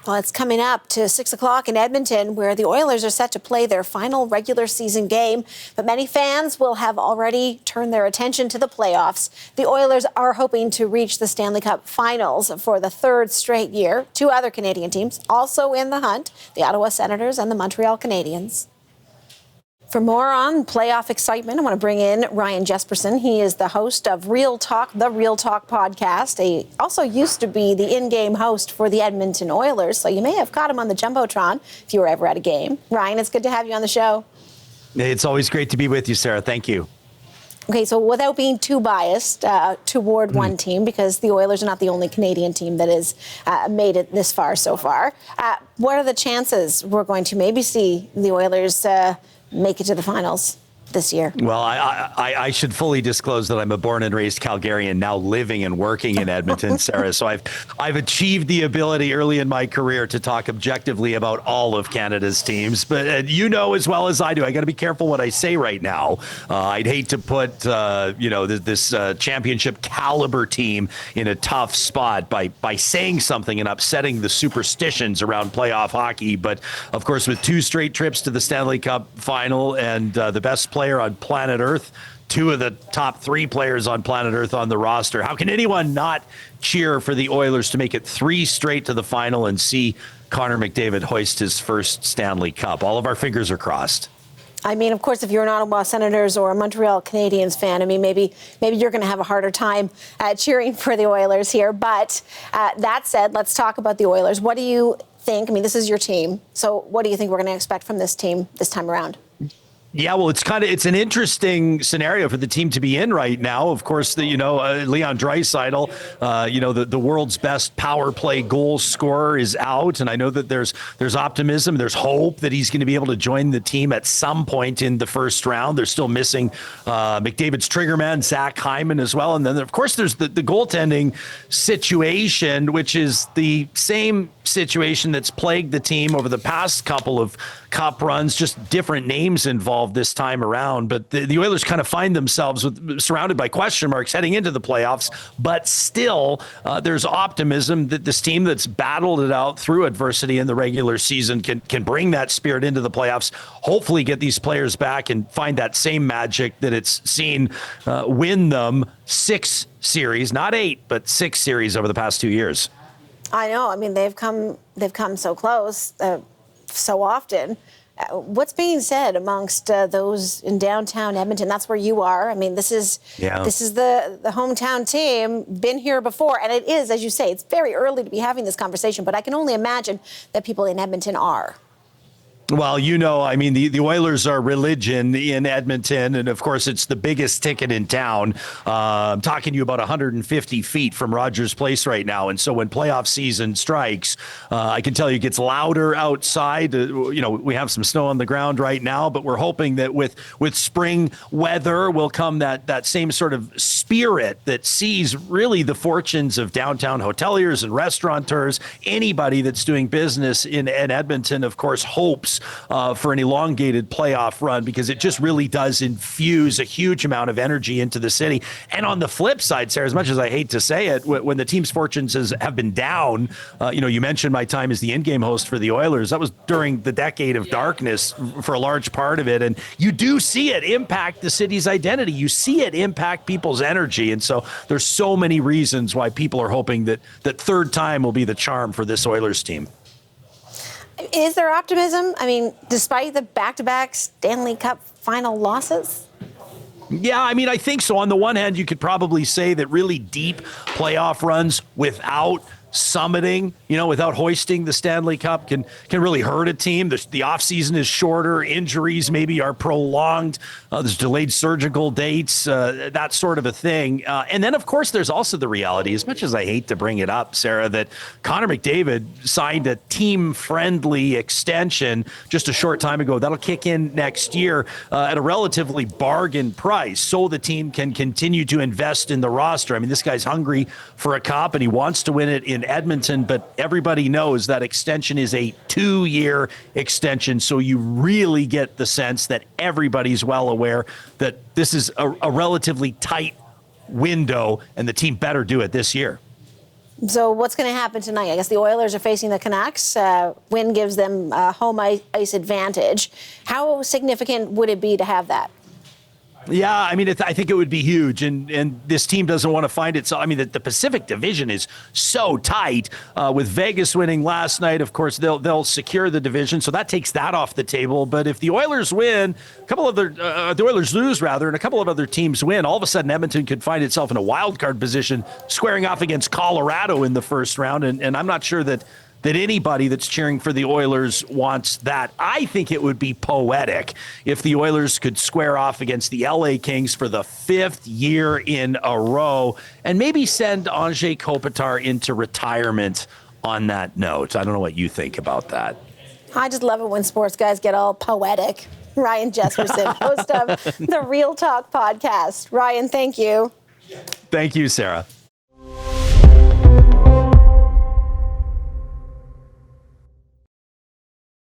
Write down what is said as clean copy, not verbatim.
Well, it's coming up to 6 o'clock in Edmonton, where the Oilers are set to play their final regular season game. But many fans will have already turned their attention to the playoffs. The Oilers are hoping to reach the Stanley Cup finals for the third straight year. Two other Canadian teams also in the hunt, the Ottawa Senators and the Montreal Canadiens. For more on playoff excitement, I want to bring in Ryan Jesperson. He is the host of Real Talk, the Real Talk podcast. He also used to be the in-game host for the Edmonton Oilers, so you may have caught him on the Jumbotron if you were ever at a game. Ryan, it's good to have you on the show. It's always great to be with you, Sarah. Thank you. Okay, so without being too biased toward one team, because the Oilers are not the only Canadian team that has made it this far so far, what are the chances we're going to maybe see the Oilers make it to the finals this year? Well, I should fully disclose that I'm a born and raised Calgarian, now living and working in Edmonton, Sarah. So I've achieved the ability early in my career to talk objectively about all of Canada's teams. But you know as well as I do, I got to be careful what I say right now. I'd hate to put this championship caliber team in a tough spot by saying something and upsetting the superstitions around playoff hockey. But of course, with two straight trips to the Stanley Cup final and the best player on planet Earth, two of the top three players on planet Earth on the roster, how can anyone not cheer for the Oilers to make it three straight to the final and see Connor McDavid hoist his first Stanley Cup? All of our fingers are crossed. I mean, of course, if you're an Ottawa Senators or a Montreal Canadiens fan, I mean, maybe you're going to have a harder time cheering for the Oilers here. But that said, let's talk about the Oilers. What do you think? I mean, this is your team. So what do you think we're going to expect from this team this time around? Yeah, well, it's an interesting scenario for the team to be in right now. Of course, Leon Draisaitl, the world's best power play goal scorer is out. And I know that there's optimism. There's hope that he's going to be able to join the team at some point in the first round. They're still missing McDavid's trigger man, Zach Hyman as well. And then, of course, there's the goaltending situation, which is the same situation that's plagued the team over the past couple of cup runs, just different names involved this time around. But the Oilers kind of find themselves surrounded by question marks heading into the playoffs. But still, there's optimism that this team that's battled it out through adversity in the regular season can bring that spirit into the playoffs, hopefully get these players back and find that same magic that it's seen win them 6 series, not 8, but 6 series over the past 2 years. I know. I mean, they've come so close so often. What's being said amongst those in downtown Edmonton? That's where you are. I mean, this is the hometown team, been here before. And it is, as you say, it's very early to be having this conversation, but I can only imagine that people in Edmonton are. Well, I mean, the Oilers are religion in Edmonton, and of course, it's the biggest ticket in town. I'm talking to you about 150 feet from Rogers Place right now, and so when playoff season strikes, I can tell you it gets louder outside. We have some snow on the ground right now, but we're hoping that with spring weather will come that same sort of spirit that sees really the fortunes of downtown hoteliers and restaurateurs. Anybody that's doing business in Edmonton, of course, hopes for an elongated playoff run, because it just really does infuse a huge amount of energy into the city. And on the flip side, Sarah, as much as I hate to say it, when the team's fortunes have been down, you mentioned my time as the in-game host for the Oilers. That was during the decade of darkness for a large part of it. And you do see it impact the city's identity. You see it impact people's energy. And so there's so many reasons why people are hoping that third time will be the charm for this Oilers team. Is there optimism? I mean, despite the back-to-back Stanley Cup final losses? Yeah, I mean, I think so. On the one hand, you could probably say that really deep playoff runs without summiting, without hoisting the Stanley Cup can really hurt a team. The offseason is shorter. Injuries maybe are prolonged. There's delayed surgical dates, that sort of a thing. And then, of course, there's also the reality, as much as I hate to bring it up, Sarah, that Connor McDavid signed a team-friendly extension just a short time ago. That'll kick in next year at a relatively bargain price, so the team can continue to invest in the roster. I mean, this guy's hungry for a cup, and he wants to win it in Edmonton, but everybody knows that extension is a 2-year extension. So you really get the sense that everybody's well aware that this is a relatively tight window, and the team better do it this year. So what's going to happen tonight? I guess the Oilers are facing the Canucks. Win gives them home ice advantage. How significant would it be to have that? Yeah, I mean, I think it would be huge, and this team doesn't want to find it. So, I mean, the Pacific Division is so tight. With Vegas winning last night, of course, they'll secure the division, so that takes that off the table. But if the Oilers win, the Oilers lose rather, and a couple of other teams win, all of a sudden Edmonton could find itself in a wild card position, squaring off against Colorado in the first round. And I'm not sure that anybody that's cheering for the Oilers wants that. I think it would be poetic if the Oilers could square off against the LA Kings for the 5th year in a row and maybe send Anze Kopitar into retirement on that note. I don't know what you think about that. I just love it when sports guys get all poetic. Ryan Jesperson, host of the Real Talk podcast. Ryan, thank you. Thank you, Sarah.